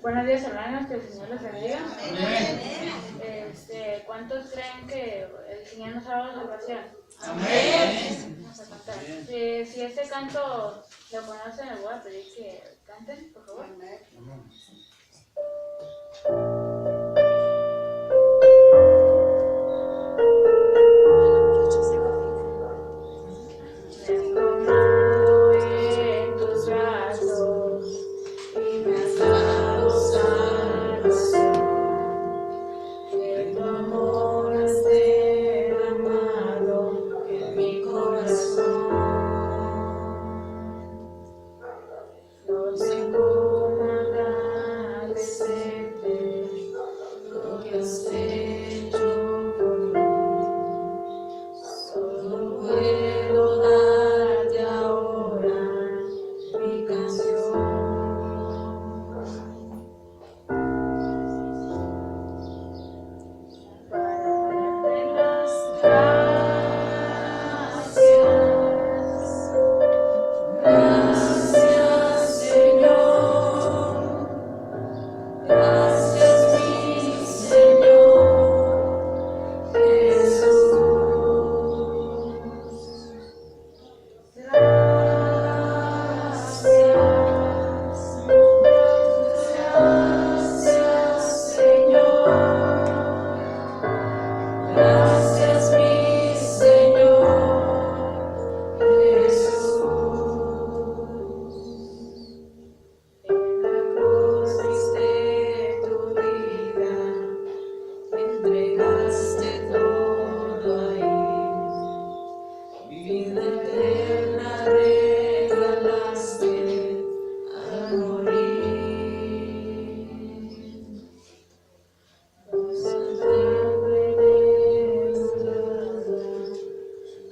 Buenos días, hermanos, que el Señor les bendiga. Amén. ¿Cuántos creen que el Señor nos ha dado salvación? Amén. Vamos a cantar. Si este canto lo conocen, les voy a pedir que canten, por favor. Me has tomado en tus brazos y me has dado salvación. De tu amor has derramado en mi corazón. No sé cómo agradecerte lo que has hecho por mí. Solo puedo darte ahora mi canción. Gracias, Señor. Gracias, mi Señor Jesús. Gracias, Señor. Gracias, mi Señor Jesús. En la cruz diste tu vida, entregaste todo ahí. Vida eterna regalaste al morir. Luz eterna de tu luz,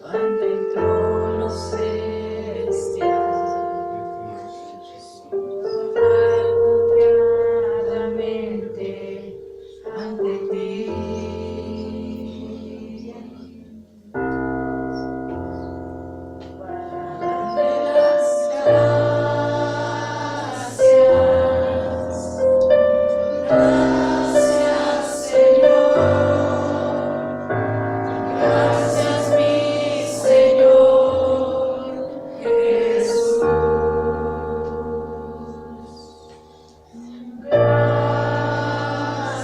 ante el trono celestial. Confiadamente ante ti. Para darte las gracias. Gracias, Señor. Gracias, mi Señor Jesús.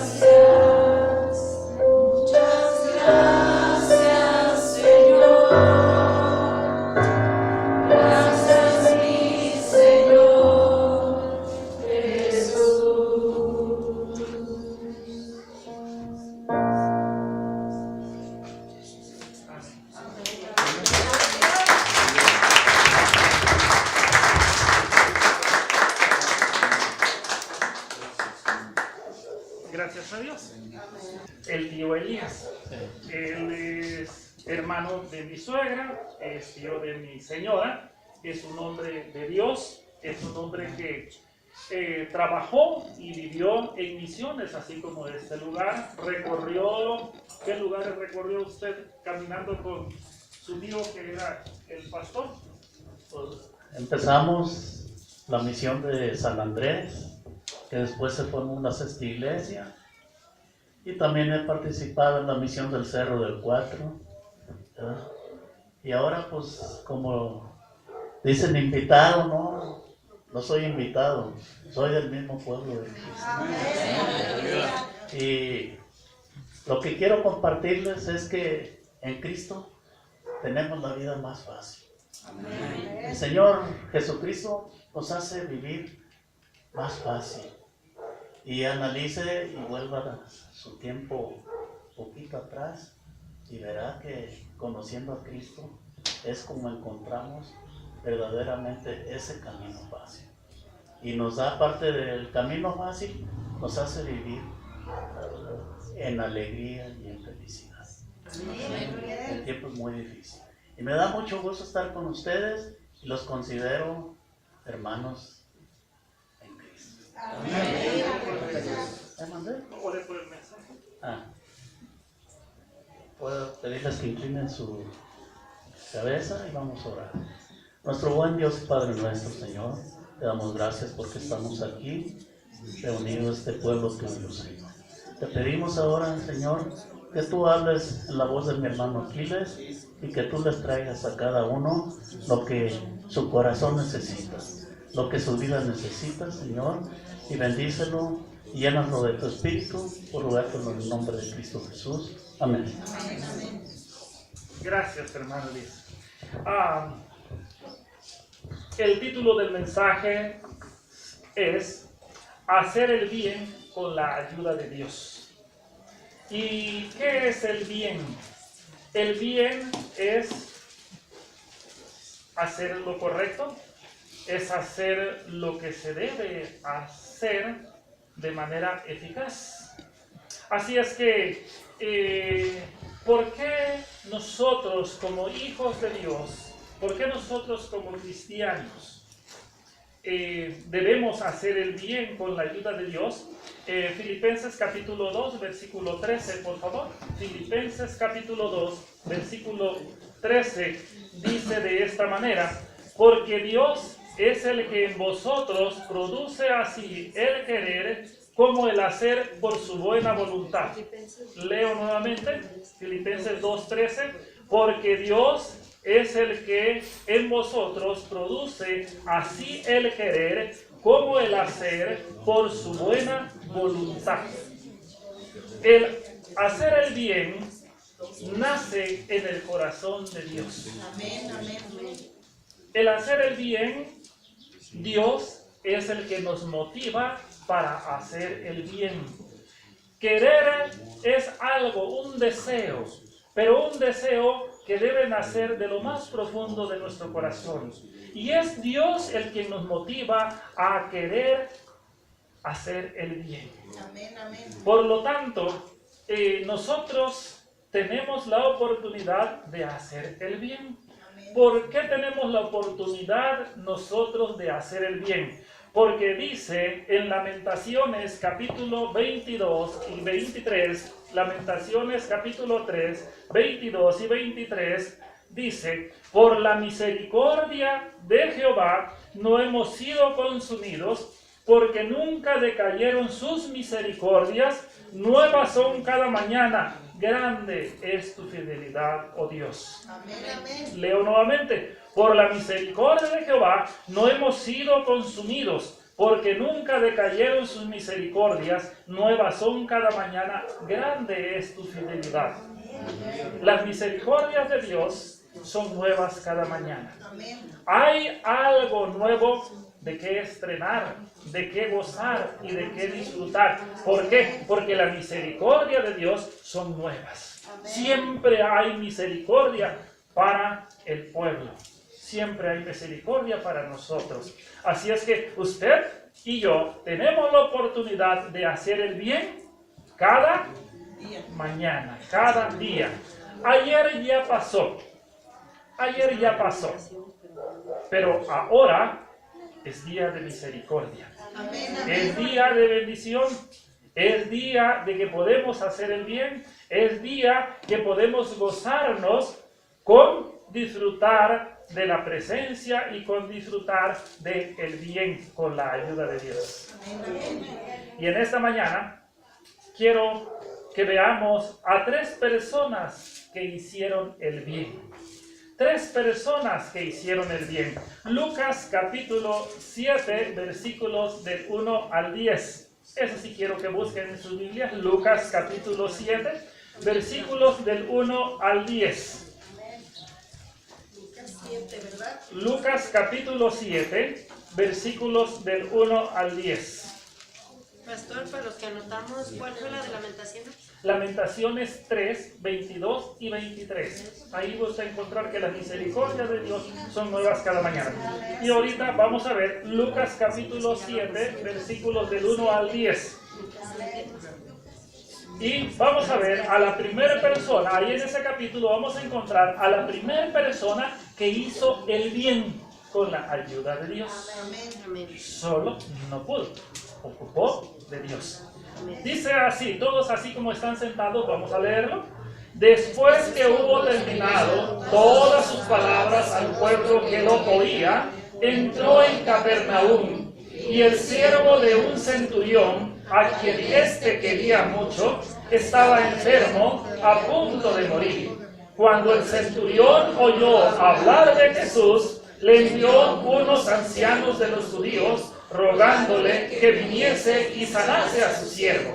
Gracias, muchas gracias, Señor. Gracias, mi Señor Jesús. Gracias a Dios. El tío Elías. Él es hermano de mi suegra, es tío de mi señora, es un hombre de Dios, es un hombre que trabajó y vivió en misiones, así como de este lugar. Recorrió, ¿qué lugares recorrió usted caminando con su tío que era el pastor? Pues empezamos la misión de San Andrés, que después se formó una sexta iglesia, y también he participado en la misión del Cerro del Cuatro, ¿verdad? Y ahora pues como dicen invitado, no soy invitado, soy del mismo pueblo de Cristo. Y lo que quiero compartirles es que en Cristo tenemos la vida más fácil. El Señor Jesucristo nos hace vivir más fácil. Y analice y vuelva a su tiempo poquito atrás y verá que conociendo a Cristo es como encontramos verdaderamente ese camino fácil. Y nos da parte del camino fácil, nos hace vivir en alegría y en felicidad. El tiempo es muy difícil. Y me da mucho gusto estar con ustedes y los considero hermanos en Cristo. ¿Me mandé? Oré por el mensaje. Puedo pedirles que inclinen su cabeza y vamos a orar. Nuestro buen Dios y Padre nuestro, Señor, te damos gracias porque estamos aquí reunido este pueblo tuyo, Señor. Te pedimos ahora, Señor, que tú hables en la voz de mi hermano Aquiles y que tú les traigas a cada uno lo que su corazón necesita, lo que su vida necesita, Señor, y bendícelo y llénalo de tu espíritu, por rogártelo en el nombre de Cristo Jesús. Amén. Gracias, hermano Luis. El título del mensaje es Hacer el bien con la ayuda de Dios. ¿Y qué es el bien? El bien es hacer lo correcto, es hacer lo que se debe hacer de manera eficaz. Así es que, ¿por qué nosotros como hijos de Dios, por qué nosotros como cristianos debemos hacer el bien con la ayuda de Dios? Filipenses capítulo 2, versículo 13, por favor. Filipenses capítulo 2, versículo 13, dice de esta manera: porque Dios es el que en vosotros produce así el querer como el hacer por su buena voluntad. Leo nuevamente, Filipenses 2:13, porque Dios es el que en vosotros produce así el querer como el hacer por su buena voluntad. El hacer el bien nace en el corazón de Dios. El hacer el bien, Dios es el que nos motiva para hacer el bien. Querer es algo, un deseo, pero un deseo que debe nacer de lo más profundo de nuestro corazón. Y es Dios el que nos motiva a querer hacer el bien. Por lo tanto, nosotros tenemos la oportunidad de hacer el bien. ¿Por qué tenemos la oportunidad nosotros de hacer el bien? Porque dice en Lamentaciones capítulo 22 y 23, Lamentaciones capítulo 3, 22 y 23, dice: por la misericordia de Jehová no hemos sido consumidos, porque nunca decayeron sus misericordias, nuevas son cada mañana, grande es tu fidelidad, oh Dios. Amén. Leo nuevamente: por la misericordia de Jehová no hemos sido consumidos, porque nunca decayeron sus misericordias, nuevas son cada mañana, grande es tu fidelidad. Las misericordias de Dios son nuevas cada mañana. Hay algo nuevo de qué estrenar, de qué gozar y de qué disfrutar. ¿Por qué? Porque la misericordia de Dios son nuevas. Siempre hay misericordia para el pueblo. Siempre hay misericordia para nosotros. Así es que usted y yo tenemos la oportunidad de hacer el bien cada mañana, cada día. Ayer ya pasó, pero ahora es día de misericordia, es día de bendición, es día de que podemos hacer el bien, es día que podemos gozarnos con disfrutar de la presencia y con disfrutar del bien con la ayuda de Dios. Y en esta mañana quiero que veamos a 3 personas que hicieron el bien. 3 personas que hicieron el bien. Lucas capítulo 7, versículos del 1 al 10. Eso sí quiero que busquen en sus Biblias. Lucas capítulo 7, versículos del 1 al 10. Lucas capítulo 7, versículos del 1 al 10. Pastor, para los que anotamos, ¿cuál fue la de Lamentaciones? Lamentaciones 3, 22 y 23. Ahí vas a encontrar que las misericordias de Dios son nuevas cada mañana. Y ahorita vamos a ver Lucas capítulo 7, versículos del 1 al 10. Y vamos a ver a la primera persona, ahí en ese capítulo vamos a encontrar a la primera persona que hizo el bien con la ayuda de Dios. Solo no pudo, ocupó de Dios. Dice así, todos así como están sentados, vamos a leerlo. Después que hubo terminado todas sus palabras al pueblo que lo oía, entró en Capernaum Y el siervo de un centurión, a quien éste quería mucho, estaba enfermo, a punto de morir. Cuando el centurión oyó hablar de Jesús, le envió unos ancianos de los judíos, rogándole que viniese y sanase a su siervo.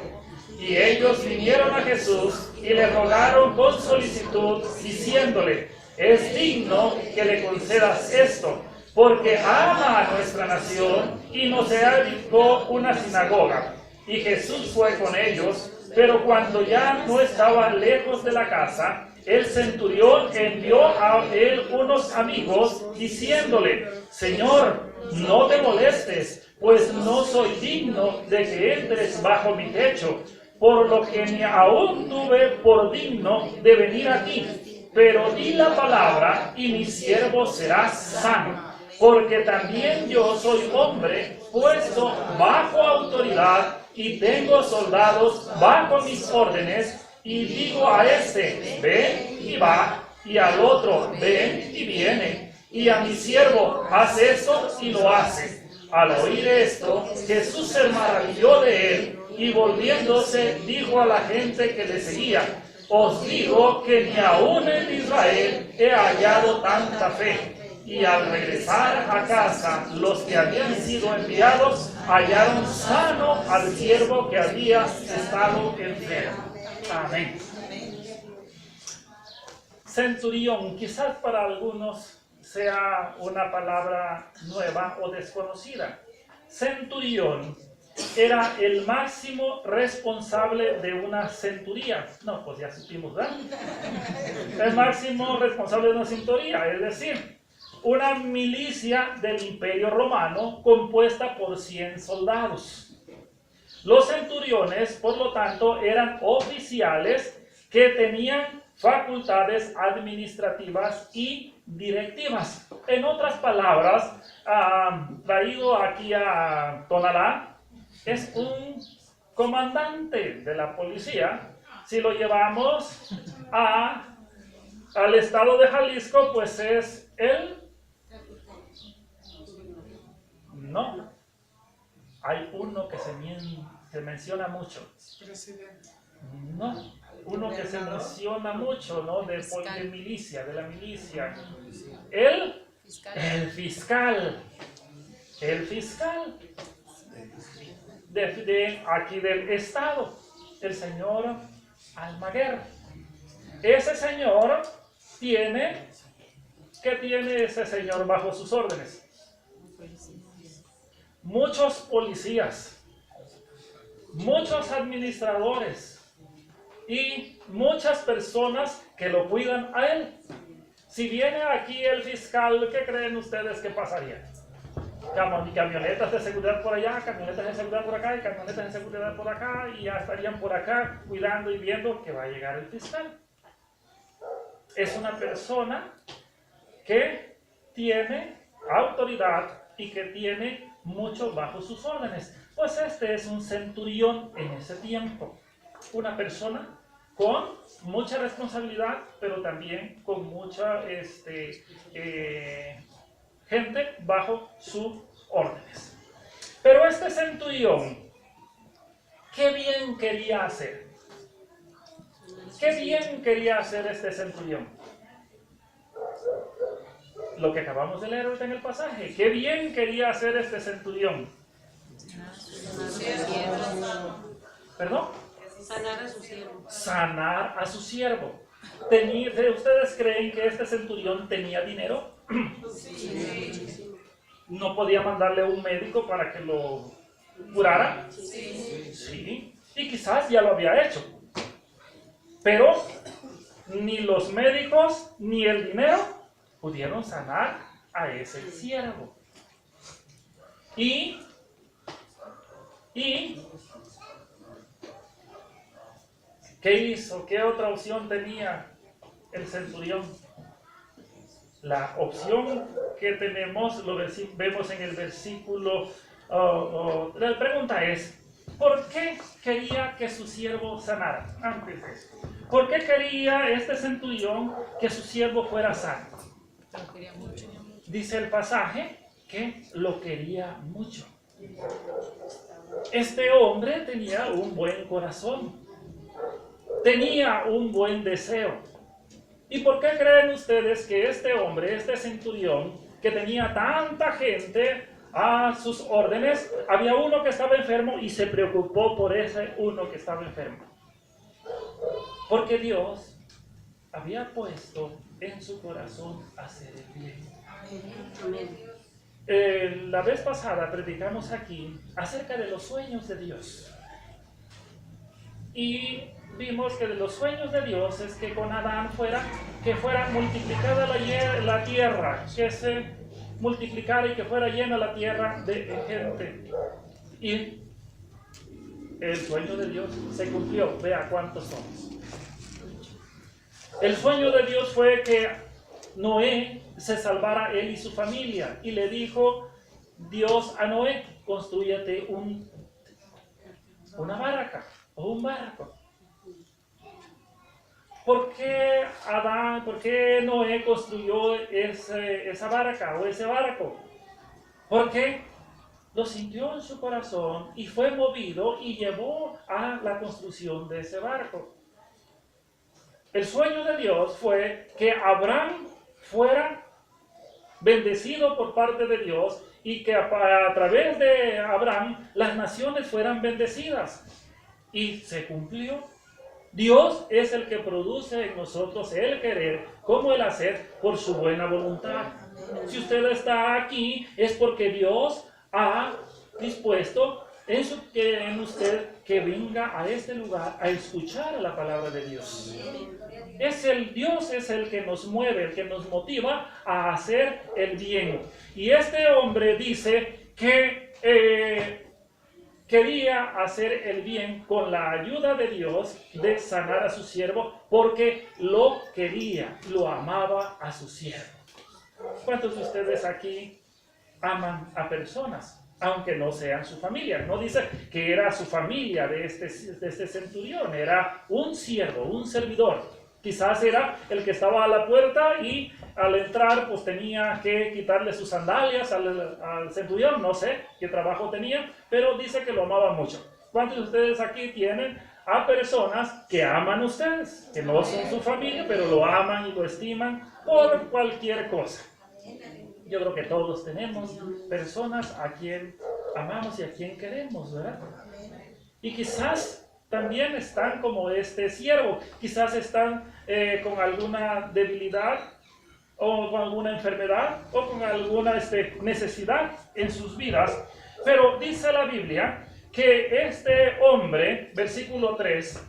Y ellos vinieron a Jesús y le rogaron con solicitud, diciéndole: es digno que le concedas esto, porque ama a nuestra nación y nos edificó una sinagoga. Y Jesús fue con ellos, pero cuando ya no estaba lejos de la casa, el centurión envió a él unos amigos, diciéndole: Señor, no te molestes, pues no soy digno de que entres bajo mi techo, por lo que ni aún tuve por digno de venir a ti. Pero di la palabra y mi siervo será sano, porque también yo soy hombre puesto bajo autoridad y tengo soldados bajo mis órdenes, y digo a este: ven y va, y al otro: ven y viene, y a mi siervo: haz esto, y lo hace. Al oír esto, Jesús se maravilló de él, y volviéndose dijo a la gente que le seguía: os digo que ni aún en Israel he hallado tanta fe. Y al regresar a casa, los que habían sido enviados hallaron sano al siervo que había estado enfermo. Amén. Centurión, quizás para algunos sea una palabra nueva o desconocida. Centurión era el máximo responsable de una centuría. No, pues ya supimos, ¿verdad? El máximo responsable de una centuría, es decir, una milicia del Imperio Romano compuesta por 100 soldados. Los centuriones, por lo tanto, eran oficiales que tenían facultades administrativas y directivas. En otras palabras, traído aquí a Tonalá, es un comandante de la policía. Si lo llevamos al estado de Jalisco, pues es el... No, hay uno que se menciona mucho. No, uno que se menciona mucho, ¿no? De milicia, de la milicia. El fiscal. El fiscal de aquí del estado, el señor Almaguer. Ese señor ¿qué tiene ese señor bajo sus órdenes? Muchos policías, muchos administradores y muchas personas que lo cuidan a él. Si viene aquí el fiscal, ¿qué creen ustedes que pasaría? Camionetas de seguridad por allá, camionetas de seguridad por acá y camionetas de seguridad por acá, y ya estarían por acá cuidando y viendo que va a llegar el fiscal. Es una persona que tiene autoridad y que tiene mucho bajo sus órdenes. Pues este es un centurión en ese tiempo. Una persona con mucha responsabilidad, pero también con mucha gente bajo sus órdenes. Pero este centurión, ¿qué bien quería hacer? ¿Qué bien quería hacer este centurión? Lo que acabamos de leer ahorita en el pasaje. ¿Qué bien quería hacer este centurión? ¿Perdón? Sanar a su siervo. Sanar a su siervo. ¿Ustedes creen que este centurión tenía dinero? Sí. ¿No podía mandarle un médico para que lo curara? Sí. Y quizás ya lo había hecho. Pero ni los médicos ni el dinero pudieron sanar a ese siervo. Y ¿qué hizo? ¿Qué otra opción tenía el centurión? La opción que tenemos, vemos en el versículo, la pregunta es, ¿por qué quería que su siervo sanara? Antes de eso, ¿por qué quería este centurión que su siervo fuera sano? Dice el pasaje que lo quería mucho. Este hombre tenía un buen corazón, tenía un buen deseo. ¿Y por qué creen ustedes que este hombre, este centurión, que tenía tanta gente a sus órdenes, había uno que estaba enfermo y se preocupó por ese uno que estaba enfermo? Porque Dios había puesto en su corazón hacer el bien. La vez pasada predicamos aquí acerca de los sueños de Dios. Y vimos que de los sueños de Dios es que con Adán fuera multiplicada la tierra, que se multiplicara y que fuera llena la tierra de gente. Y el sueño de Dios se cumplió. Vea cuántos somos. El sueño de Dios fue que Noé se salvara él y su familia. Y le dijo Dios a Noé: constrúyete una barca o un barco. ¿Por qué Noé construyó esa barca o ese barco? Porque lo sintió en su corazón y fue movido y llevó a la construcción de ese barco. El sueño de Dios fue que Abraham fuera bendecido por parte de Dios y que a través de Abraham las naciones fueran bendecidas. Y se cumplió. Dios es el que produce en nosotros el querer como el hacer por su buena voluntad. Si usted está aquí es porque Dios ha dispuesto en usted que venga a este lugar a escuchar la palabra de Dios. Dios es el que nos mueve, el que nos motiva a hacer el bien. Y este hombre dice que quería hacer el bien con la ayuda de Dios de sanar a su siervo porque lo quería, lo amaba a su siervo. ¿Cuántos de ustedes aquí aman a personas, aunque no sean su familia? No dice que era su familia de este centurión, era un siervo, un servidor. Quizás era el que estaba a la puerta y al entrar pues tenía que quitarle sus sandalias al centurión, no sé qué trabajo tenía, pero dice que lo amaba mucho. ¿Cuántos de ustedes aquí tienen a personas que aman a ustedes, que no son su familia, pero lo aman y lo estiman por cualquier cosa? Yo creo que todos tenemos personas a quien amamos y a quien queremos, ¿verdad? Y quizás también están como este siervo, quizás están con alguna debilidad o con alguna enfermedad o con alguna necesidad en sus vidas. Pero dice la Biblia que este hombre, versículo 3,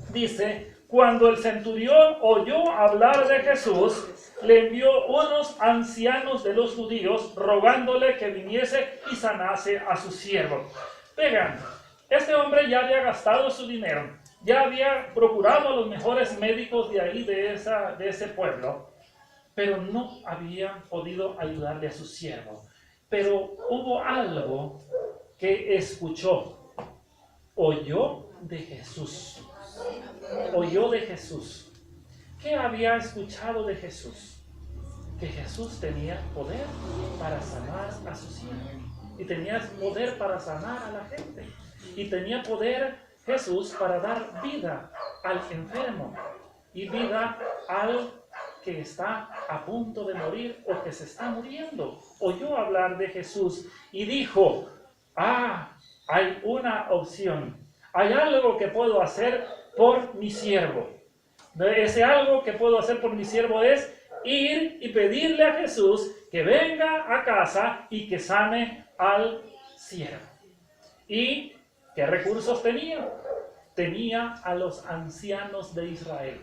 dice: cuando el centurión oyó hablar de Jesús, le envió unos ancianos de los judíos rogándole que viniese y sanase a su siervo. Vean, este hombre ya había gastado su dinero, ya había procurado a los mejores médicos de ahí, de ese pueblo, pero no había podido ayudarle a su siervo. Pero hubo algo que escuchó, oyó de Jesús. Oyó de Jesús. ¿Qué había escuchado de Jesús? Que Jesús tenía poder para sanar a su siervo. Y tenía poder para sanar a la gente. Y tenía poder Jesús para dar vida al enfermo. Y vida al que está a punto de morir o que se está muriendo. Oyó hablar de Jesús y dijo: hay una opción. Hay algo que puedo hacer por mi siervo. Ese algo que puedo hacer por mi siervo es ir y pedirle a Jesús que venga a casa y que sane al siervo. ¿Y qué recursos tenía? Tenía a los ancianos de Israel.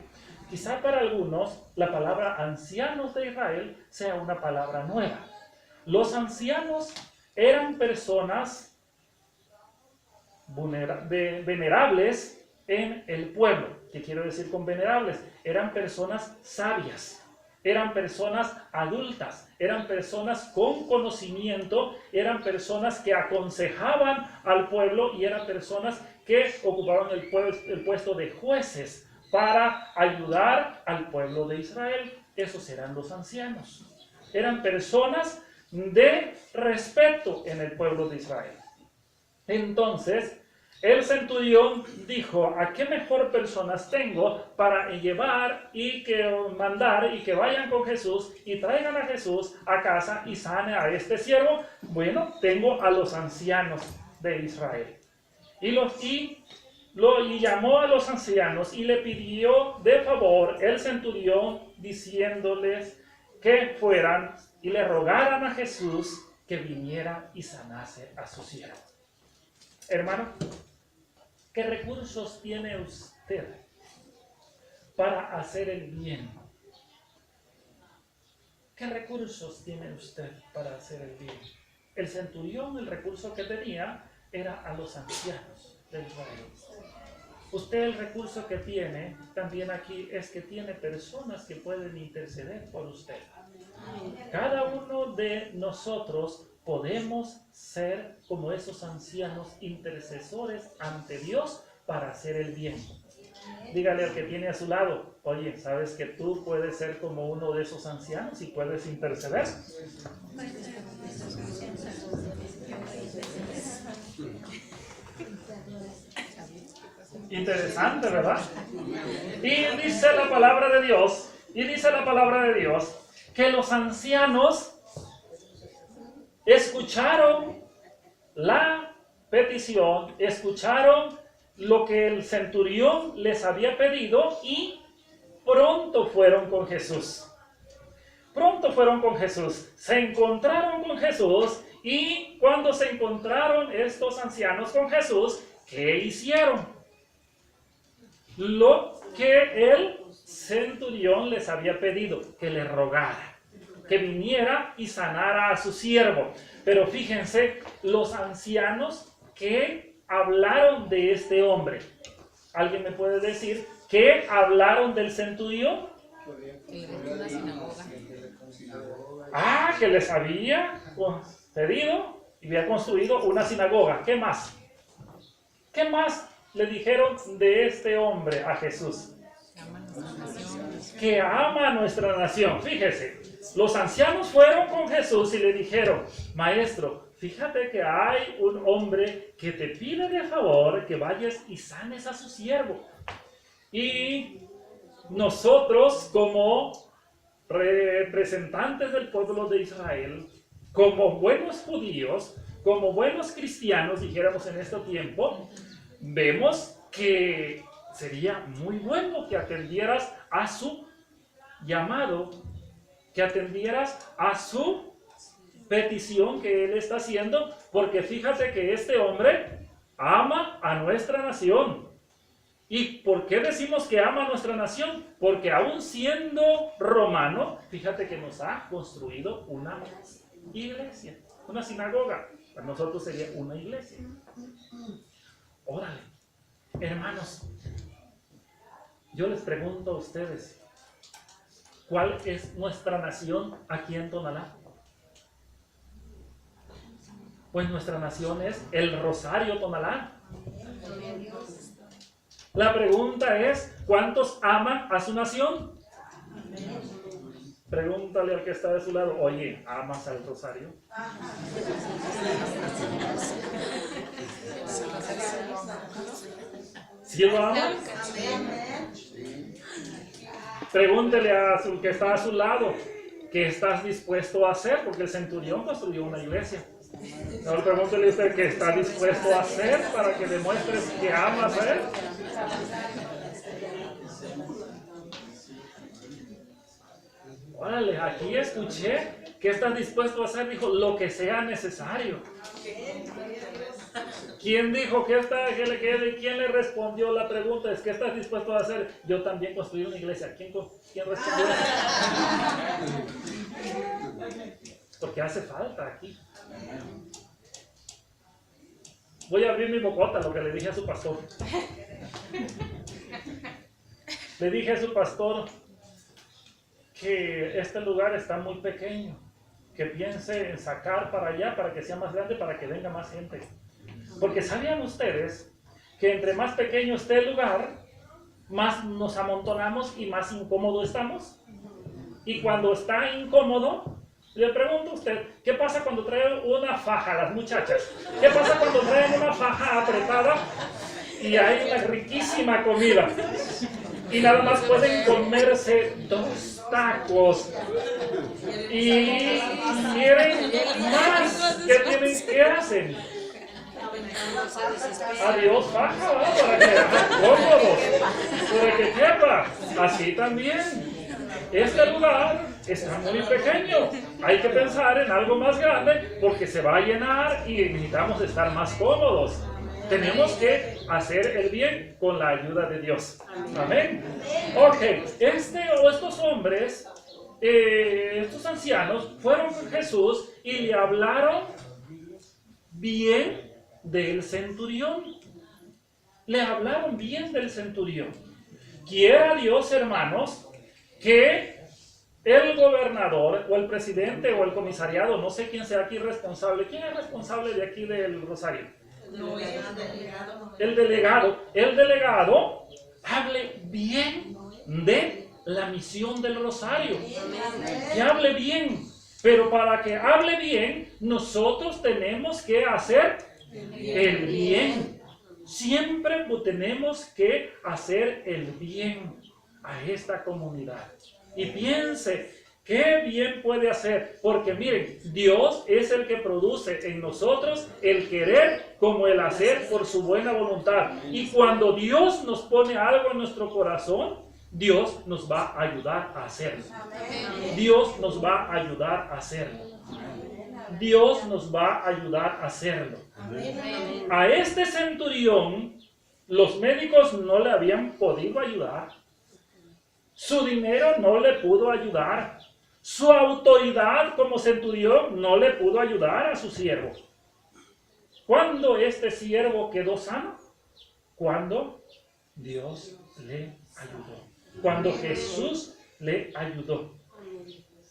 Quizá para algunos la palabra ancianos de Israel sea una palabra nueva. Los ancianos eran personas venerables en el pueblo. ¿Qué quiero decir con venerables? Eran personas sabias, eran personas adultas, eran personas con conocimiento, eran personas que aconsejaban al pueblo y eran personas que ocupaban el puesto de jueces para ayudar al pueblo de Israel. Esos eran los ancianos. Eran personas de respeto en el pueblo de Israel. Entonces, el centurión dijo: ¿a qué mejor personas tengo para llevar y mandar y que vayan con Jesús y traigan a Jesús a casa y sane a este siervo? Bueno, tengo a los ancianos de Israel. Y llamó a los ancianos y le pidió de favor el centurión, diciéndoles que fueran y le rogaran a Jesús que viniera y sanase a su siervo. Hermano, ¿qué recursos tiene usted para hacer el bien? ¿Qué recursos tiene usted para hacer el bien? El centurión, el recurso que tenía era a los ancianos de Israel. Usted, el recurso que tiene también aquí es que tiene personas que pueden interceder por usted. Cada uno de nosotros podemos ser como esos ancianos intercesores ante Dios para hacer el bien. Dígale al que tiene a su lado: oye, ¿sabes que tú puedes ser como uno de esos ancianos y puedes interceder? Interesante, ¿verdad? Y dice la palabra de Dios, que los ancianos escucharon la petición, escucharon lo que el centurión les había pedido y pronto fueron con Jesús. Pronto fueron con Jesús, se encontraron con Jesús, y cuando se encontraron estos ancianos con Jesús, ¿qué hicieron? Lo que el centurión les había pedido, que le rogara, que viniera y sanara a su siervo. Pero fíjense, los ancianos que hablaron de este hombre. ¿Alguien me puede decir qué hablaron del centurión? Que les había pedido y había construido una sinagoga. ¿Qué más? ¿Qué más le dijeron de este hombre a Jesús? Que ama a nuestra nación. Fíjese, los ancianos fueron con Jesús y le dijeron: maestro, fíjate que hay un hombre que te pide de favor que vayas y sanes a su siervo. Y nosotros, como representantes del pueblo de Israel, como buenos judíos, como buenos cristianos, dijéramos en este tiempo, vemos que sería muy bueno que atendieras a su llamado, que atendieras a su petición que él está haciendo, porque fíjate que este hombre ama a nuestra nación. ¿Y por qué decimos que ama a nuestra nación? Porque aún siendo romano, fíjate que nos ha construido una iglesia, una sinagoga. Para nosotros sería una iglesia. Órale, hermanos, yo les pregunto a ustedes, ¿cuál es nuestra nación aquí en Tonalá? Pues nuestra nación es el Rosario Tonalá. La pregunta es, ¿cuántos aman a su nación? Pregúntale al que está de su lado: oye, ¿amas al Rosario? ¿Sí lo aman? Pregúntele a su que está a su lado: ¿qué estás dispuesto a hacer? Porque el centurión construyó una iglesia. Ahora pregúntele a usted: ¿qué está dispuesto a hacer para que demuestres que amas a él? Órale, aquí escuché que estás dispuesto a hacer, dijo, lo que sea necesario. ¿Quién dijo que quién le respondió la pregunta? Es que estás dispuesto a hacer. Yo también construí una iglesia. ¿Quién respondió? Porque hace falta aquí. Voy a abrir mi bocota, lo que le dije a su pastor. Le dije a su pastor que este lugar está muy pequeño, que piense en sacar para allá para que sea más grande, para que venga más gente. Porque ¿sabían ustedes que entre más pequeño esté el lugar, más nos amontonamos y más incómodo estamos? Y cuando está incómodo, Le pregunto a usted, ¿qué pasa cuando traen una faja las muchachas? ¿Qué pasa cuando traen una faja apretada y hay una riquísima comida? Y nada más pueden comerse 2 tacos. Y quieren más. ¿Qué hacen? Adiós faja, ¿no? Para que hagan cómodos, para que quepa. Así también. Este lugar está muy pequeño. Hay que pensar en algo más grande porque se va a llenar y necesitamos estar más cómodos. Tenemos que hacer el bien con la ayuda de Dios. Amén. Ok, estos hombres, estos ancianos, fueron con Jesús y le hablaron bien del centurión. Le hablaron bien del centurión. Quiera Dios, hermanos, que el gobernador o el presidente o el comisariado, no sé quién sea aquí responsable. ¿Quién es responsable de aquí del Rosario? El delegado hable bien de la misión del Rosario. Que hable bien. Pero para que hable bien, nosotros tenemos que hacer el bien. Siempre tenemos que hacer el bien a esta comunidad. Y piense, ¿qué bien puede hacer? Porque miren, Dios es el que produce en nosotros el querer como el hacer por su buena voluntad. Y cuando Dios nos pone algo en nuestro corazón, Dios nos va a ayudar a hacerlo. Dios nos va a ayudar a hacerlo. Dios nos va a ayudar a hacerlo. A este centurión, los médicos no le habían podido ayudar. Su dinero no le pudo ayudar. Su autoridad como centurión no le pudo ayudar a su siervo. ¿Cuándo este siervo quedó sano? Cuando Dios le ayudó. Cuando Jesús le ayudó.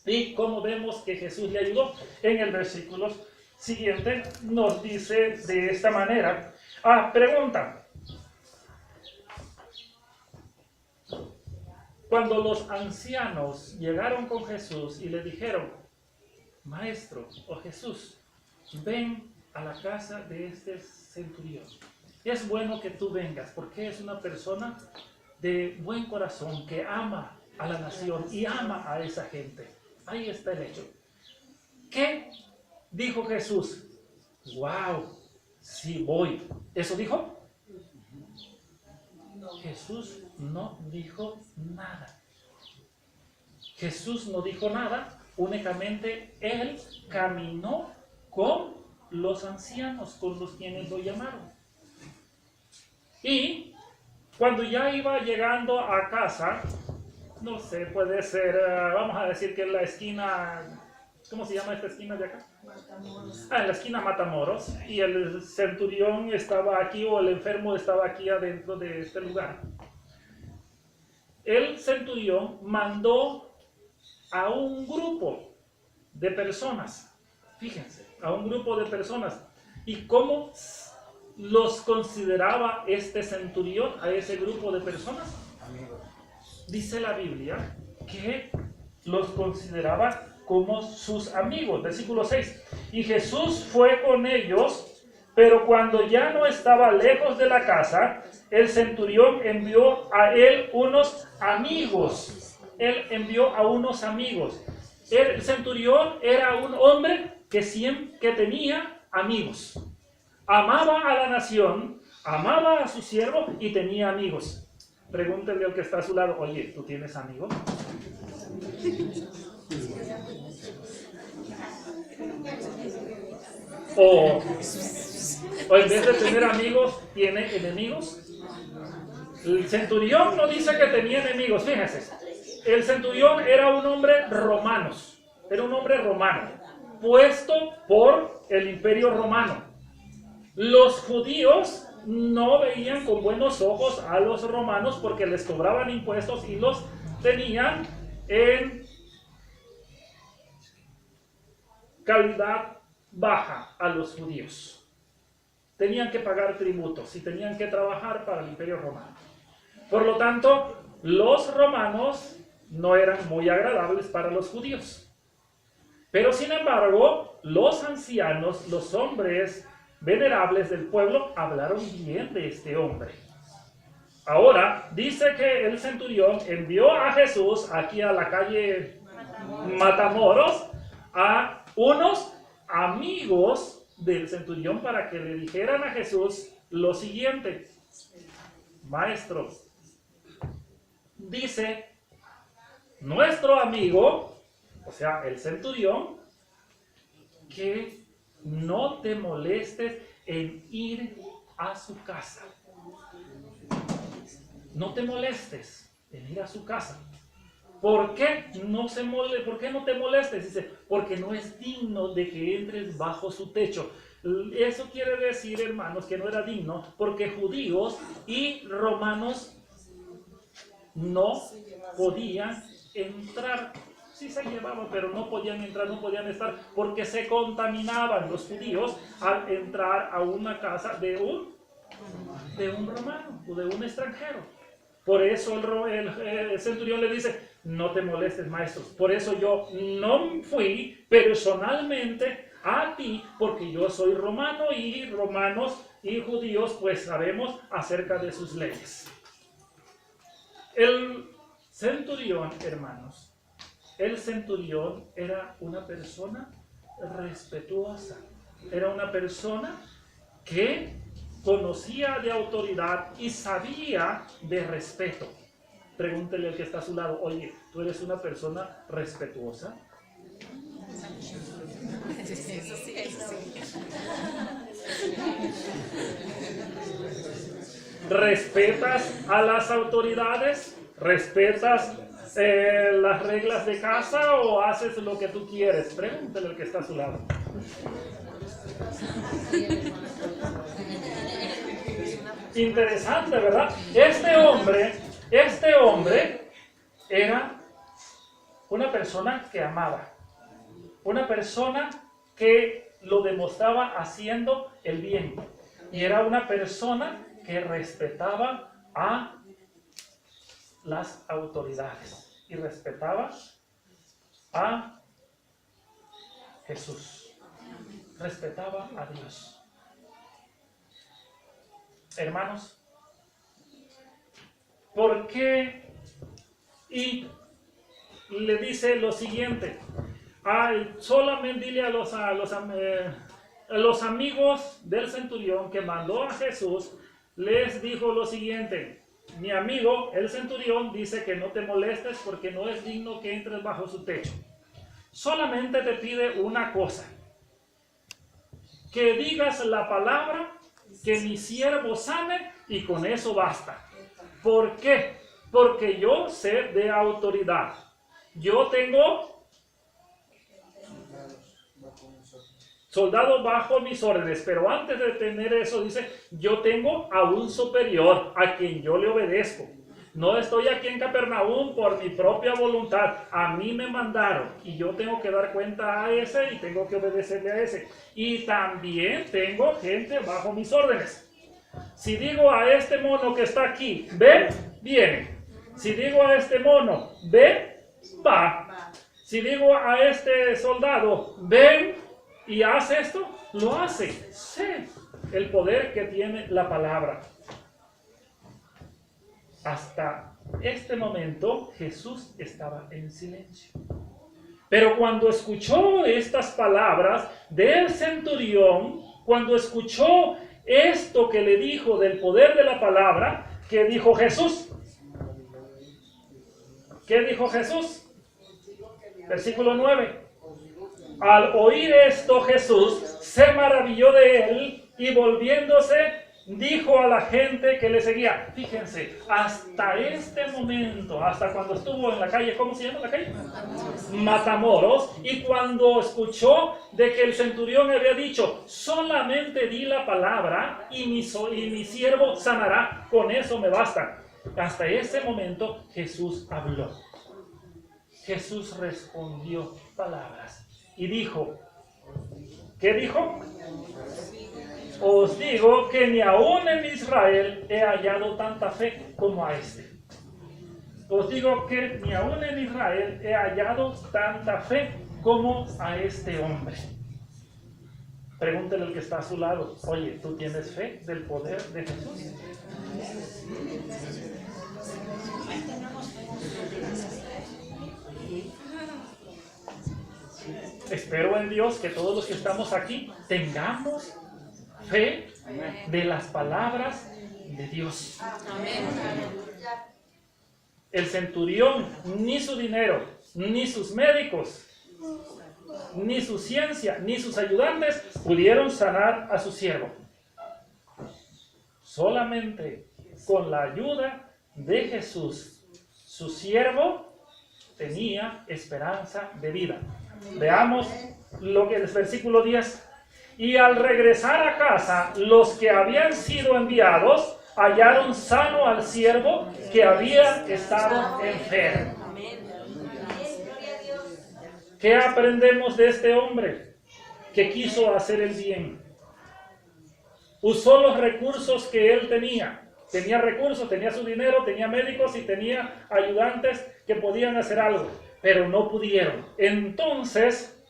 ¿Y cómo vemos que Jesús le ayudó? En el versículo siguiente nos dice de esta manera. Pregunta. Cuando los ancianos llegaron con Jesús y le dijeron, Maestro o Jesús, ven a la casa de este centurión. Es bueno que tú vengas porque es una persona de buen corazón que ama a la nación y ama a esa gente. Ahí está el hecho. ¿Qué dijo Jesús? ¡Wow! Sí voy. ¿Eso dijo? Jesús no dijo nada. Jesús no dijo nada, únicamente Él caminó con los ancianos, con los quienes lo llamaron. Y cuando ya iba llegando a casa, no sé, puede ser, vamos a decir que en la esquina, ¿cómo se llama esta esquina de acá? Matamoros. En la esquina Matamoros, y el centurión estaba aquí, o el enfermo estaba aquí adentro de este lugar. El centurión mandó a un grupo de personas, fíjense, a un grupo de personas, y cómo los consideraba este centurión a ese grupo de personas. Dice la Biblia que los consideraba como sus amigos. Versículo 6. Y Jesús fue con ellos, pero cuando ya no estaba lejos de la casa, el centurión envió a él unos amigos. Él envió a unos amigos. El centurión era un hombre que tenía amigos. Amaba a la nación, amaba a su siervo y tenía amigos. Pregúntele al que está a su lado, oye, ¿tú tienes amigos? O en vez de tener amigos, ¿tiene enemigos? El centurión no dice que tenía enemigos, fíjense. El centurión era un hombre romano, puesto por el imperio romano. Los judíos no veían con buenos ojos a los romanos porque les cobraban impuestos y los tenían en calidad baja a los judíos. Tenían que pagar tributos y tenían que trabajar para el imperio romano. Por lo tanto, los romanos no eran muy agradables para los judíos. Pero sin embargo, los ancianos, los hombres venerables del pueblo, hablaron bien de este hombre. Ahora, dice que el centurión envió a Jesús aquí a la calle Matamoros a unos amigos del centurión para que le dijeran a Jesús lo siguiente: Maestro, dice nuestro amigo, o sea, el centurión, que no te molestes en ir a su casa. No te molestes en ir a su casa. ¿Por qué no te molestes? Dice, porque no es digno de que entres bajo su techo. Eso quiere decir, hermanos, que no era digno, porque judíos y romanos no podían entrar. Sí se llevaban, pero no podían entrar, no podían estar, porque se contaminaban los judíos al entrar a una casa de un romano o de un extranjero. Por eso el centurión le dice, no te molestes, maestro. Por eso yo no fui personalmente a ti, porque yo soy romano y romanos y judíos pues sabemos acerca de sus leyes. El centurión, hermanos, el centurión era una persona respetuosa, era una persona que conocía de autoridad y sabía de respeto. Pregúntele al que está a su lado, oye, ¿tú eres una persona respetuosa? Eso sí. ¿Respetas a las autoridades? ¿Respetas las reglas de casa o haces lo que tú quieres? Pregúntele al que está a su lado. Interesante, ¿verdad? Este hombre era una persona que amaba, una persona que lo demostraba haciendo el bien, y era una persona que respetaba a las autoridades y respetaba a Jesús, respetaba a Dios. Hermanos, ¿por qué? Y le dice lo siguiente, solamente dile a los amigos del centurión que mandó a Jesús, les dijo lo siguiente: mi amigo, el centurión, dice que no te molestes porque no es digno que entres bajo su techo. Solamente te pide una cosa, que digas la palabra, que mi siervo sane, y con eso basta. ¿Por qué? Porque yo sé de autoridad. Yo tengo soldados bajo mis órdenes, pero antes de tener eso, dice, yo tengo a un superior a quien yo le obedezco. No estoy aquí en Capernaum por mi propia voluntad. A mí me mandaron y yo tengo que dar cuenta a ese y tengo que obedecerle a ese. Y también tengo gente bajo mis órdenes. Si digo a este mono que está aquí, ve, viene. Si digo a este mono, ve, va. Si digo a este soldado, ven y haz esto, lo hace. Sé el poder que tiene la palabra. Hasta este momento Jesús estaba en silencio. Pero cuando escuchó estas palabras del centurión, cuando escuchó esto que le dijo del poder de la palabra, ¿qué dijo Jesús? ¿Qué dijo Jesús? Versículo 9. Al oír esto, Jesús se maravilló de él y volviéndose dijo a la gente que le seguía. Fíjense, hasta este momento, hasta cuando estuvo en la calle, ¿cómo se llama la calle? Matamoros, y cuando escuchó de que el centurión había dicho, solamente di la palabra y mi siervo sanará, con eso me basta. Hasta ese momento Jesús habló. Jesús respondió palabras y dijo, ¿qué dijo? Os digo que ni aún en Israel he hallado tanta fe como a este. Os digo que ni aún en Israel he hallado tanta fe como a este hombre. Pregúntele al que está a su lado, oye, ¿tú tienes fe del poder de Jesús? Espero en Dios que todos los que estamos aquí tengamos fe de las palabras de Dios. El centurión, ni su dinero, ni sus médicos, ni su ciencia, ni sus ayudantes pudieron sanar a su siervo. Solamente con la ayuda de Jesús, su siervo tenía esperanza de vida. Veamos lo que es el versículo 10. Y al regresar a casa, los que habían sido enviados hallaron sano al siervo que había estado enfermo. ¿Qué aprendemos de este hombre que quiso hacer el bien? Usó los recursos que él tenía. Tenía recursos, tenía su dinero, tenía médicos y tenía ayudantes que podían hacer algo, pero no pudieron. Entonces,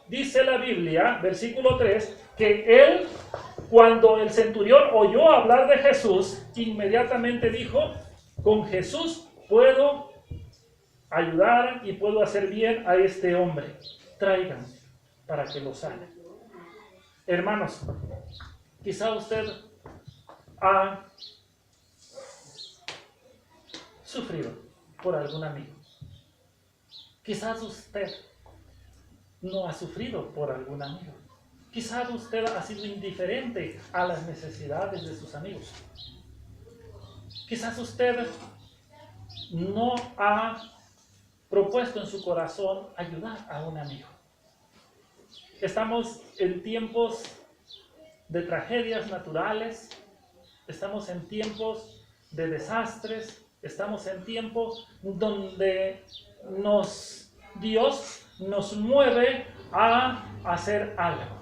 dice la Biblia, versículo 3, que él, cuando el centurión oyó hablar de Jesús, inmediatamente dijo, con Jesús puedo ayudar y puedo hacer bien a este hombre. Traigan para que lo sane. Hermanos, quizá usted ha sufrido por algún amigo. Quizás usted no ha sufrido por algún amigo. Quizás usted ha sido indiferente a las necesidades de sus amigos. Quizás usted no ha propuesto en su corazón ayudar a un amigo. Estamos en tiempos de tragedias naturales, estamos en tiempos de desastres, estamos en tiempos donde Dios nos mueve a hacer algo.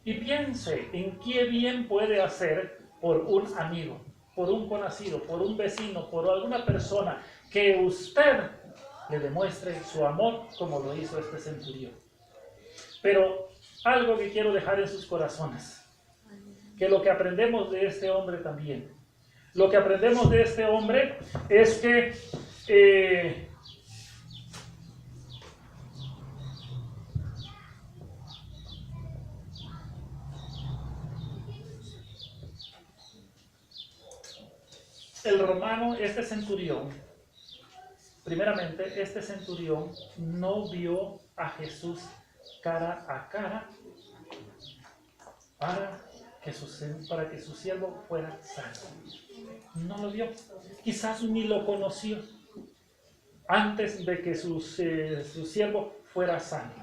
Y piense en qué bien puede hacer por un amigo, por un conocido, por un vecino, por alguna persona que usted le demuestre su amor como lo hizo este centurión. Pero algo que quiero dejar en sus corazones, que lo que aprendemos de este hombre también, lo que aprendemos de este hombre es que el romano, este centurión, primeramente, este centurión no vio a Jesús cara a cara para que su siervo fuera sano. No lo vio. Quizás ni lo conoció antes de que su siervo fuera sano.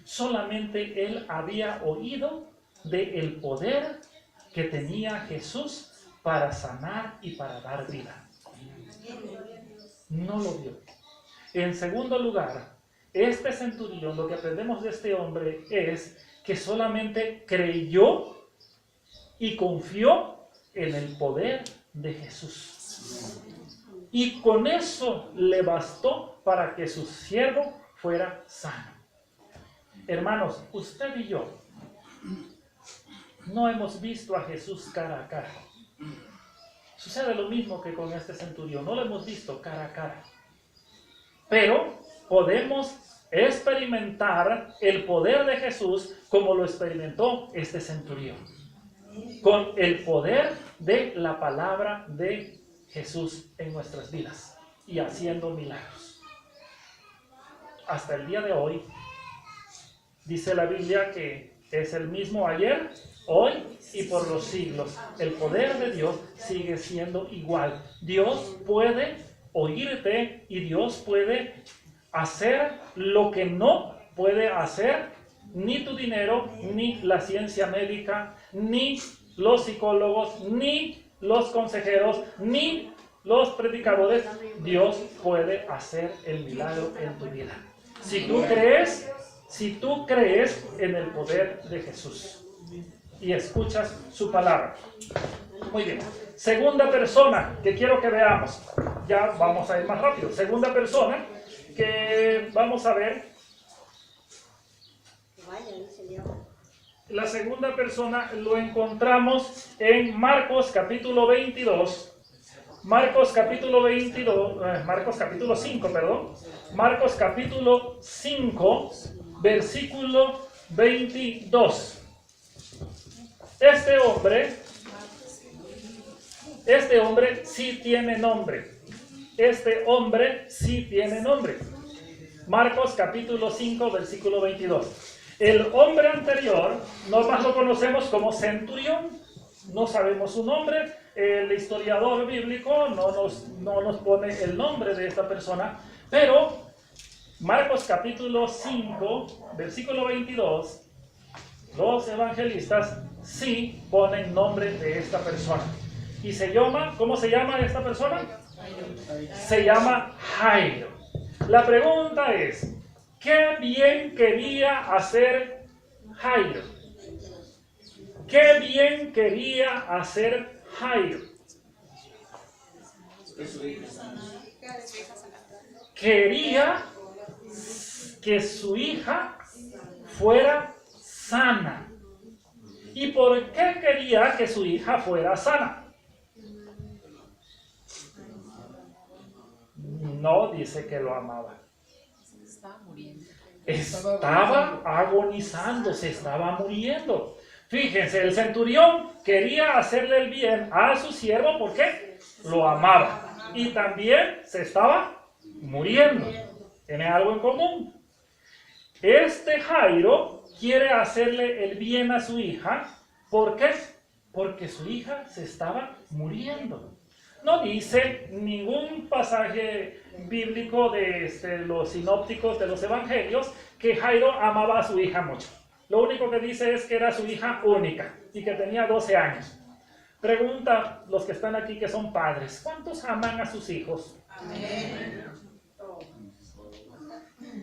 Solamente él había oído del poder que tenía Jesús para sanar y para dar vida. No lo vio. En segundo lugar, este centurión, lo que aprendemos de este hombre es que solamente creyó y confió en el poder de Jesús. Y con eso le bastó para que su siervo fuera sano. Hermanos, usted y yo no hemos visto a Jesús cara a cara. Sucede lo mismo que con este centurión, no lo hemos visto cara a cara. Pero podemos experimentar el poder de Jesús como lo experimentó este centurión. Con el poder de la palabra de Jesús en nuestras vidas y haciendo milagros. Hasta el día de hoy, dice la Biblia que es el mismo ayer, hoy y por los siglos. El poder de Dios sigue siendo igual. Dios puede oírte y Dios puede hacer lo que no puede hacer ni tu dinero, ni la ciencia médica, ni los psicólogos, ni los consejeros, ni los predicadores. Dios puede hacer el milagro en tu vida. Si tú crees en el poder de Jesús y escuchas su palabra. Muy bien. Segunda persona que quiero que veamos. Ya vamos a ir más rápido. Segunda persona que vamos a ver la segunda persona lo encontramos en Marcos capítulo 22. Marcos capítulo 5, perdón. Marcos capítulo 5, versículo 22. Este hombre sí tiene nombre. Este hombre sí tiene nombre. Marcos capítulo 5, versículo 22. El hombre anterior, nomás lo conocemos como centurión. No sabemos su nombre. El historiador bíblico no nos pone el nombre de esta persona. Pero Marcos capítulo 5, versículo 22, los evangelistas sí ponen nombre de esta persona. Y se llama, ¿cómo se llama esta persona? Se llama Jairo. La pregunta es, ¿qué bien quería hacer Jairo? ¿Qué bien quería hacer Jairo? Quería que su hija fuera sana. ¿Y por qué quería que su hija fuera sana? No dice que lo amaba. Estaba agonizando, se estaba muriendo. Fíjense, el centurión quería hacerle el bien a su siervo porque lo amaba. Y también se estaba muriendo. Tiene algo en común. Este Jairo quiere hacerle el bien a su hija. ¿Por qué? Porque su hija se estaba muriendo. No dice ningún pasaje bíblico de los sinópticos de los evangelios que Jairo amaba a su hija mucho. Lo único que dice es que era su hija única y que tenía 12 años. Pregunta los que están aquí que son padres, ¿cuántos aman a sus hijos? Amén.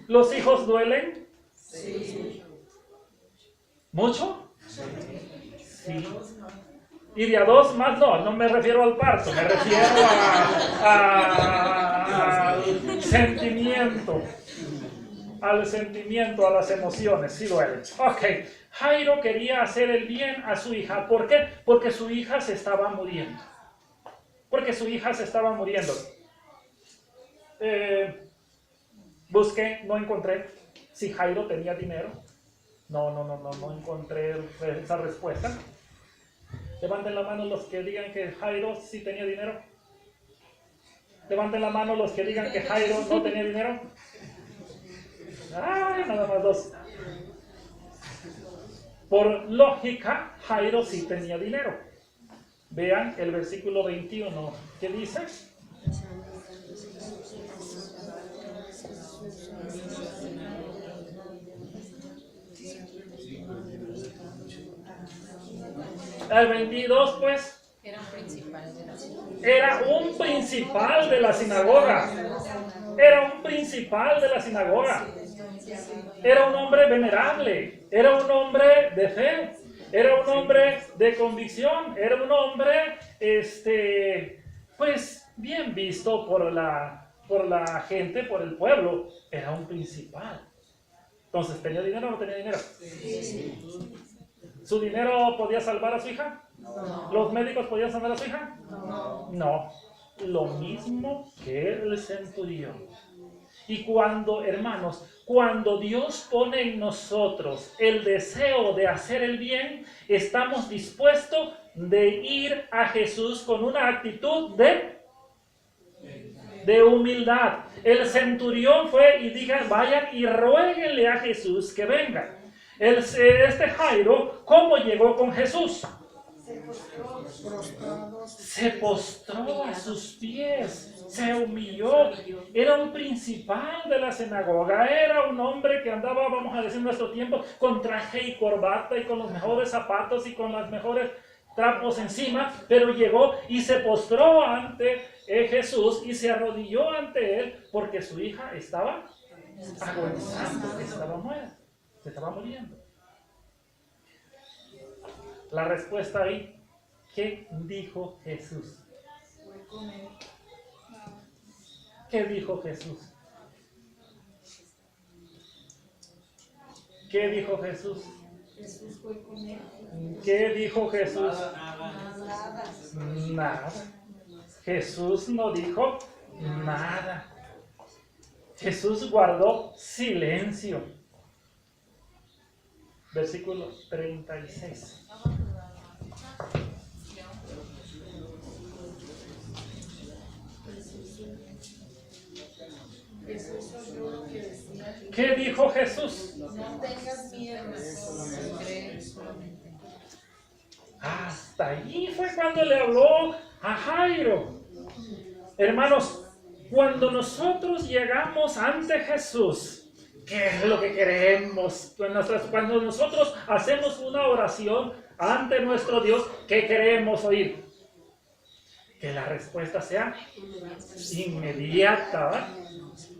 ¿Los hijos duelen? Sí. ¿Mucho? Sí. Y de a dos más no me refiero al parto, me refiero al sentimiento. Al sentimiento, a las emociones, sí duelen. Ok, Jairo quería hacer el bien a su hija. ¿Por qué? Porque su hija se estaba muriendo. Busqué, no encontré si Jairo tenía dinero. No encontré esa respuesta. Levanten la mano los que digan que Jairo sí tenía dinero. Levanten la mano los que digan que Jairo no tenía dinero. Nada más dos. Por lógica, Jairo sí tenía dinero. Vean el versículo 21. ¿Qué dice? El 22, pues, era un principal de la sinagoga. Era un hombre venerable, era un hombre de fe, era un hombre de convicción, era un hombre, pues, bien visto por la gente, por el pueblo. Era un principal. Entonces, ¿tenía dinero o no tenía dinero? Sí. ¿Su dinero podía salvar a su hija? No. ¿Los médicos podían salvar a su hija? No. Lo mismo que el centurión. Y hermanos, cuando Dios pone en nosotros el deseo de hacer el bien, estamos dispuestos de ir a Jesús con una actitud de humildad. El centurión fue y vayan y ruéguenle a Jesús que venga. Este Jairo, ¿cómo llegó con Jesús? Se postró a sus pies, se humilló. Era un principal de la sinagoga, era un hombre que andaba, vamos a decir en nuestro tiempo, con traje y corbata y con los mejores zapatos y con las mejores trapos encima, pero llegó y se postró ante Jesús y se arrodilló ante él porque su hija estaba agonizando, estaba muerta. Se estaba muriendo. La respuesta ahí, ¿qué dijo Jesús? ¿Qué dijo Jesús? ¿Qué dijo Jesús? Jesús fue con él. ¿Qué dijo Jesús? Nada. Nada. Jesús no dijo nada. Jesús guardó silencio. Versículo 36. Jesús oyó lo que decía. ¿Qué dijo Jesús? No tengas miedo, solo cree solamente. Hasta allí fue cuando le habló a Jairo. Hermanos, cuando nosotros llegamos ante Jesús, ¿qué es lo que queremos? Cuando nosotros hacemos una oración ante nuestro Dios, ¿qué queremos oír? Que la respuesta sea inmediata, ¿verdad?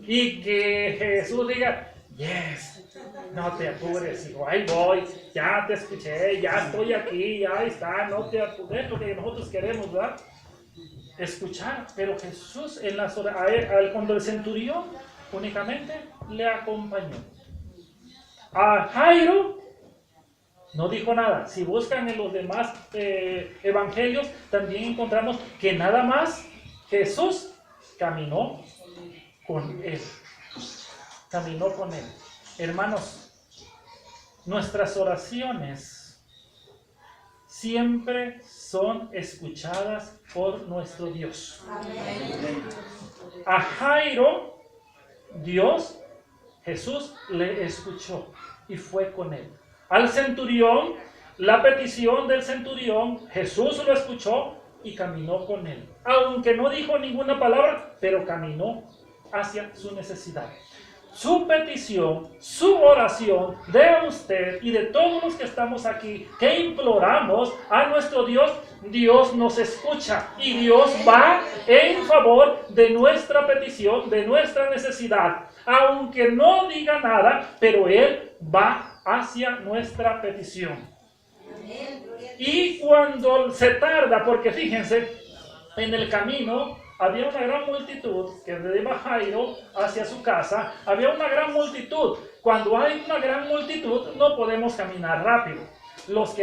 Y que Jesús diga, yes, no te apures, hijo, ahí voy, ya te escuché, ya estoy aquí, ya está, no te apures, lo que nosotros queremos, ¿verdad? Escuchar, pero Jesús cuando el centurión únicamente le acompañó. A Jairo no dijo nada. Si buscan en los demás evangelios, también encontramos que nada más Jesús caminó con él. Caminó con él. Hermanos, nuestras oraciones siempre son escuchadas por nuestro Dios. A Jairo, Jesús le escuchó y fue con él. Al centurión, la petición del centurión, Jesús lo escuchó y caminó con él. Aunque no dijo ninguna palabra, pero caminó hacia su necesidad. Su petición, su oración de usted y de todos los que estamos aquí, que imploramos a nuestro Dios, Dios nos escucha y Dios va en favor de nuestra petición, de nuestra necesidad. Aunque no diga nada, pero Él va hacia nuestra petición. Y cuando se tarda, porque fíjense, en el camino había una gran multitud que iba Jairo hacia su casa, había una gran multitud. Cuando hay una gran multitud no podemos caminar rápido. Los que